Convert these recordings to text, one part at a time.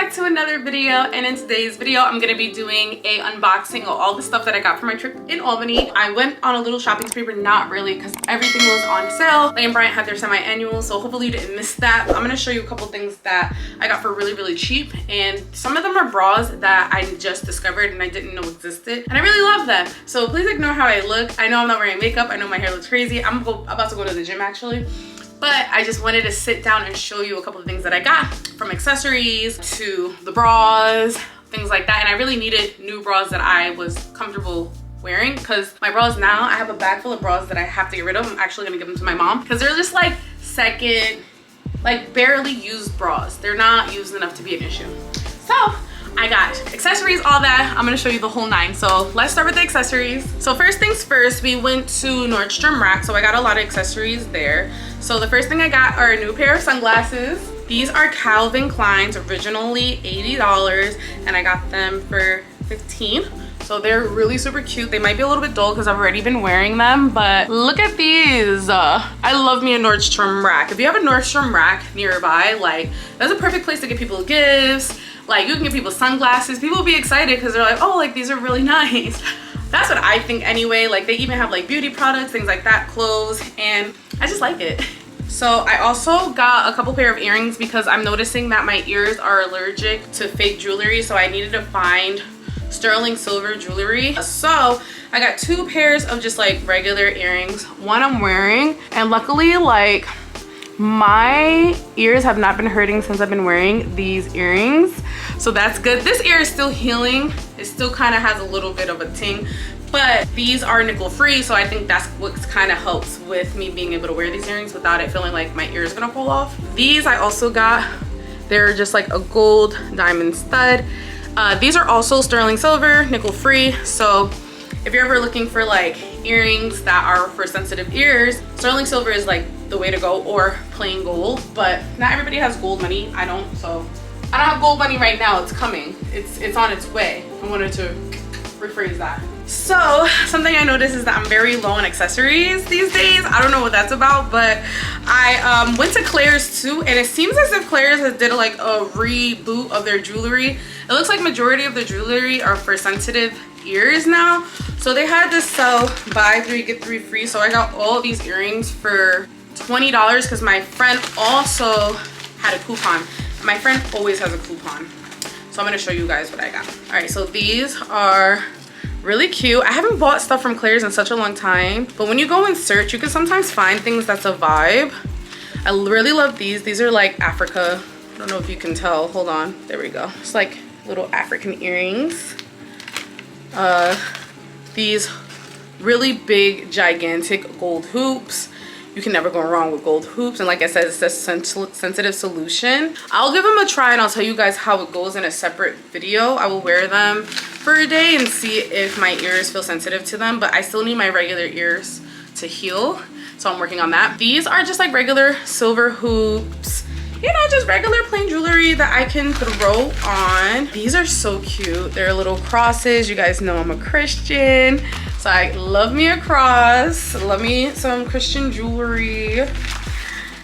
back to another video, and in today's video I'm gonna be doing a unboxing of all the stuff that I got for my trip in Albany. I went on a little shopping spree, but not really because everything was on sale. Lane Bryant had their semi-annual, so hopefully you didn't miss that. I'm gonna show you a couple things that I got for really cheap, and some of them are bras that I just discovered and I didn't know existed, and I really love them. So please ignore how I look. I know I'm not wearing makeup, I know my hair looks crazy. I'm about to go to the gym actually. But I just wanted to sit down and show you a couple of things that I got, from accessories to the bras, things like that. And I really needed new bras that I was comfortable wearing, because my bras now, I have a bag full of bras that I have to get rid of. I'm actually gonna give them to my mom because they're just like second, like barely used bras. They're not used enough to be an issue. So I got accessories, all that. I'm gonna show you the whole nine. So let's start with the accessories. So first things first, we went to Nordstrom Rack. So I got a lot of accessories there. So the first thing I got are a new pair of sunglasses. These are Calvin Klein's, originally $80, and I got them for $15. So they're really super cute. They might be a little bit dull because I've already been wearing them, but look at these. I love me a Nordstrom Rack. If you have a Nordstrom Rack nearby, like that's a perfect place to get people gifts. Like you can give people sunglasses. People will be excited because they're like, oh, like these are really nice. That's what I think anyway. Like they even have like beauty products, things like that, clothes, and I just like it. So I also got a couple pair of earrings because I'm noticing that my ears are allergic to fake jewelry. So I needed to find sterling silver jewelry. So I got two pairs of just like regular earrings. One I'm wearing, and luckily like my ears have not been hurting since I've been wearing these earrings. So that's good. This ear is still healing. It still kind of has a little bit of a ting, but these are nickel free. So I think that's what kind of helps with me being able to wear these earrings without it feeling like my ear is gonna fall off. These I also got, they're just like a gold diamond stud. These are also sterling silver, nickel free. So if you're ever looking for like earrings that are for sensitive ears, sterling silver is like the way to go, or plain gold. But not everybody has gold money. I don't, so I don't have gold money right now. It's coming. It's on its way. I wanted to rephrase that. So something I noticed is that I'm very low on accessories these days. I don't know what that's about, but I went to Claire's too, and it seems as if Claire's has did like a reboot of their jewelry. It looks like majority of the jewelry are for sensitive ears now. So they had this sell buy 3 get 3 free. So I got all of these earrings for $20 because my friend also had a coupon. My friend always has a coupon. So I'm gonna show you guys what I got. All right, so these are really cute. I haven't bought stuff from Claire's in such a long time, but when you go and search, you can sometimes find things that's a vibe. I really love these. These are like Africa. I don't know if you can tell. Hold on, there we go. It's like little African earrings. These really big, gigantic gold hoops. You can never go wrong with gold hoops. And like I said, it's a sensitive solution. I'll give them a try and I'll tell you guys how it goes in a separate video. I will wear them for a day and see if my ears feel sensitive to them, but I still need my regular ears to heal. So I'm working on that. These are just like regular silver hoops. You know, just regular plain jewelry that I can throw on. These are so cute. They're little crosses. You guys know I'm a Christian, so I love me a cross. Love me some Christian jewelry.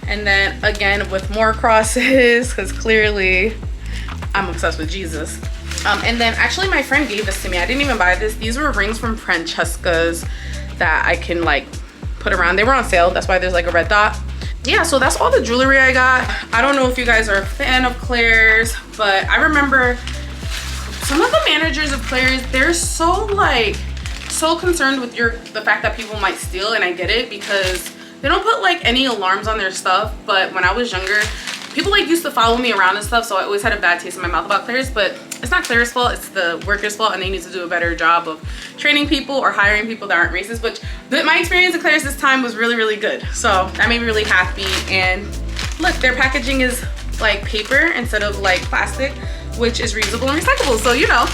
And then again with more crosses, because clearly I'm obsessed with Jesus. And then actually my friend gave this to me. I didn't even buy this. These were rings from Francesca's that I can like put around. They were on sale. That's why there's like a red dot. Yeah, so that's all the jewelry I got. I don't know if you guys are a fan of Claire's, but I remember some of the managers of Claire's, they're so concerned with the fact that people might steal, and I get it because they don't put like any alarms on their stuff. But when I was younger, people like used to follow me around and stuff, so I always had a bad taste in my mouth about Claire's. But it's not Claire's fault, it's the workers' fault, and they need to do a better job of training people or hiring people that aren't racist. But my experience at Claire's this time was really good, so that made me really happy. And look, their packaging is like paper instead of like plastic, which is reusable and recyclable, so you know,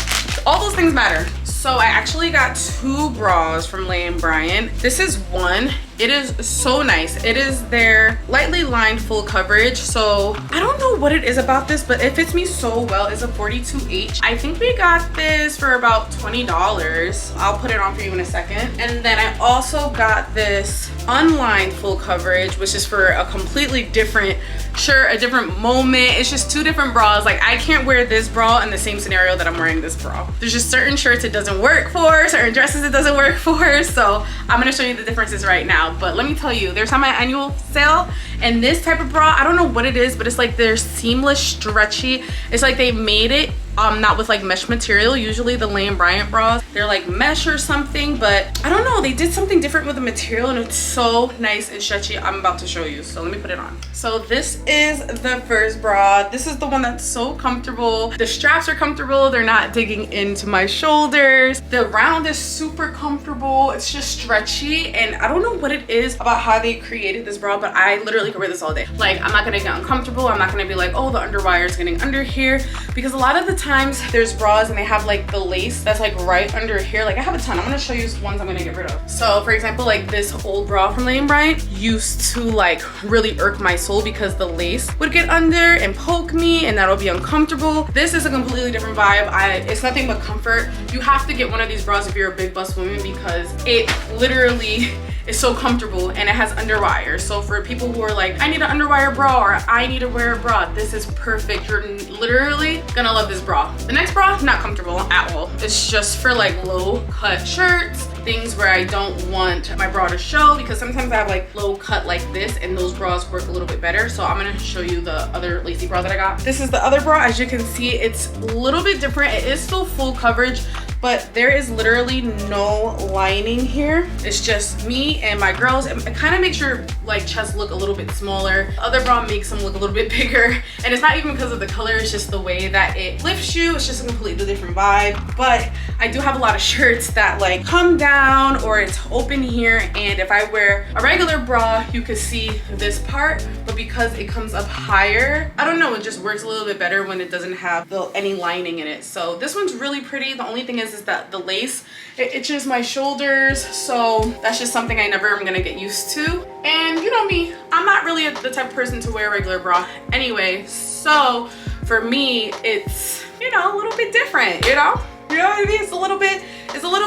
all those things matter. So I actually got 2 bras from Lane Bryant. This is one, It is so nice. It is their lightly lined full coverage. So I don't know what it is about this, but it fits me so well. It's a 42H. I think we got this for about $20. I'll put it on for you in a second. And then I also got this unlined full coverage, which is for a completely different shirt, a different moment. It's just two different bras. Like, I can't wear this bra in the same scenario that I'm wearing this bra. There's just certain shirts it doesn't work for, certain dresses it doesn't work for. So I'm gonna show you the differences right now. But let me tell you, there's on my annual sale, and this type of bra, I don't know what it is, but it's like they're seamless, stretchy. It's like they made it not with like mesh material. Usually the Lane Bryant bras, they're like mesh or something, but I don't know, they did something different with the material, and it's so nice and stretchy. I'm about to show you, so let me put it on. So this is the first bra. This is the one that's so comfortable. The straps are comfortable, they're not digging into my shoulders. The round is super comfortable. It's just stretchy, and I don't know what it is about how they created this bra, but I literally could wear this all day. Like, I'm not gonna get uncomfortable. I'm not gonna be like, oh, the underwire is getting under here, because a lot of the times there's bras and they have like the lace that's like right under here. Like, I have a ton. I'm gonna show you ones I'm gonna get rid of. So for example, like this old bra from Lane Bryant used to like really irk my soul because the lace would get under and poke me, and that'll be uncomfortable. This is a completely different vibe. It's nothing but comfort. You have to get one of these bras if you're a big bust woman, because it literally is so comfortable, and it has underwire. So for people who are like, I need an underwire bra, or I need to wear a bra, this is perfect. You're literally gonna love this bra. The next bra, not comfortable at all. It's just for like low cut shirts, things where I don't want my bra to show, because sometimes I have like low cut like this, and those bras work a little bit better. So I'm gonna show you the other lacy bra that I got. This is the other bra. As you can see, it's a little bit different. It is still full coverage, but there is literally no lining here. It's just me and my girls, and it kind of makes your like chest look a little bit smaller. The other bra makes them look a little bit bigger, and it's not even because of the color, it's just the way that it lifts you. It's just a completely different vibe. But I do have a lot of shirts that like come down, or it's open here, and if I wear a regular bra, you could see this part, but because it comes up higher, I don't know, it just works a little bit better when it doesn't have any lining in it. So this one's really pretty. The only thing is that the lace, it itches my shoulders, so that's just something I never am gonna get used to. And you know me, I'm not really the type of person to wear a regular bra anyway, so for me it's, you know, a little bit different, you know what I mean? It's a little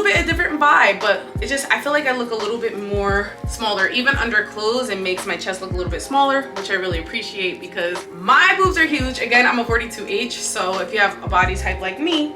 bit a different vibe, but it just, I feel like I look a little bit more smaller. Even under clothes, it makes my chest look a little bit smaller, which I really appreciate, because my boobs are huge. Again, I'm a 42H, so if you have a body type like me,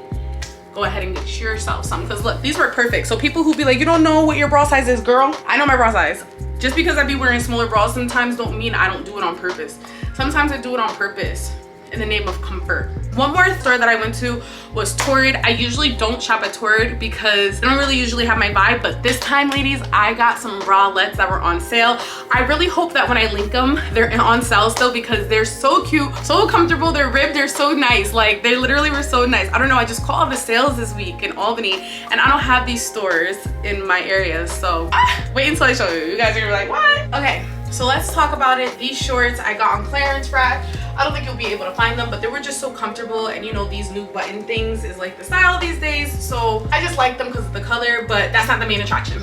go ahead and get yourself some, because look, these work perfect. So people who be like, you don't know what your bra size is, girl, I know my bra size. Just because I be wearing smaller bras sometimes don't mean I don't do it on purpose. Sometimes I do it on purpose in the name of comfort. One more store that I went to was Torrid. I usually don't shop at Torrid because I don't really usually have my vibe, but this time, ladies, I got some bralettes that were on sale. I really hope that when I link them, they're on sale still, because they're so cute, so comfortable, they're ribbed, they're so nice. Like, they literally were so nice. I don't know, I just caught all the sales this week in Albany, and I don't have these stores in my area, so wait until I show you. You guys are gonna be like, what? Okay, so let's talk about it. These shorts I got on clearance rack. I don't think you'll be able to find them, but they were just so comfortable, and you know, these new button things is like the style these days, so I just like them because of the color, but that's not the main attraction.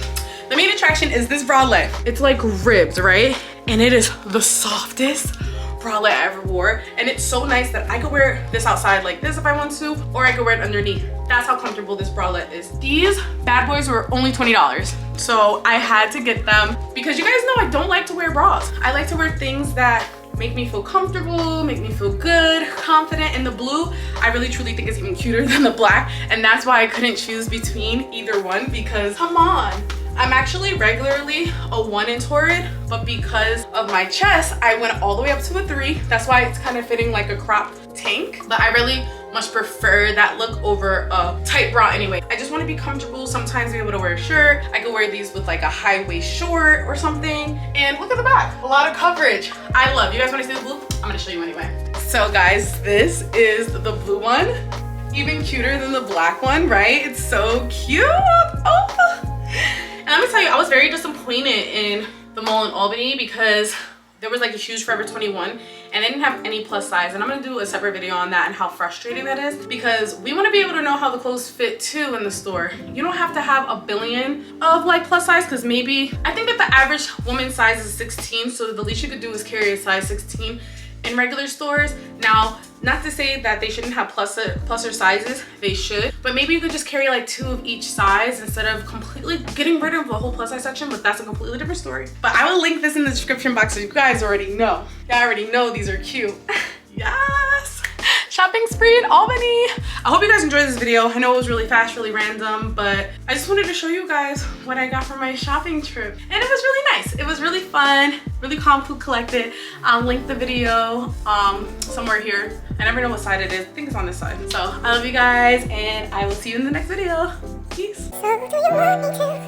The main attraction is this bralette. It's like ribs, right? And it is the softest bralette I ever wore, and it's so nice that I could wear this outside like this if I want to, or I could wear it underneath. That's how comfortable this bralette is. These bad boys were only $20, so I had to get them, because you guys know I don't like to wear bras. I like to wear things that make me feel comfortable, make me feel good, confident. And the blue, I really truly think is even cuter than the black, and that's why I couldn't choose between either one, because come on. I'm actually regularly a 1 in Torrid, but because of my chest, I went all the way up to a 3. That's why it's kind of fitting like a crop tank, but I really much prefer that look over a tight bra anyway. I just want to be comfortable, sometimes be able to wear a shirt. I could wear these with like a high waist short or something. And look at the back, a lot of coverage. I love. You guys want to see the blue? I'm gonna show you anyway. So guys, this is the blue one. Even cuter than the black one, right? It's so cute. Oh. And let me tell you, I was very disappointed in the mall in Albany, because there was like a huge Forever 21 and they didn't have any plus size, and I'm gonna do a separate video on that and how frustrating that is, because we want to be able to know how the clothes fit too in the store. You don't have to have a billion of like plus size, because maybe I think that the average woman's size is 16, so the least you could do is carry a size 16 in regular stores. Now, not to say that they shouldn't have pluser sizes, they should, but maybe you could just carry like 2 of each size instead of completely getting rid of the whole plus size section, but that's a completely different story. But I will link this in the description box so you guys already know. Y'all already know these are cute. Yes! Shopping spree in Albany. I hope you guys enjoyed this video. I know it was really fast, really random, but I just wanted to show you guys what I got for my shopping trip. And it was really nice. It was really fun, really calm, cool, collected. I'll link the video somewhere here. I never know what side it is. I think it's on this side. So I love you guys, and I will see you in the next video. Peace. So do you want me to?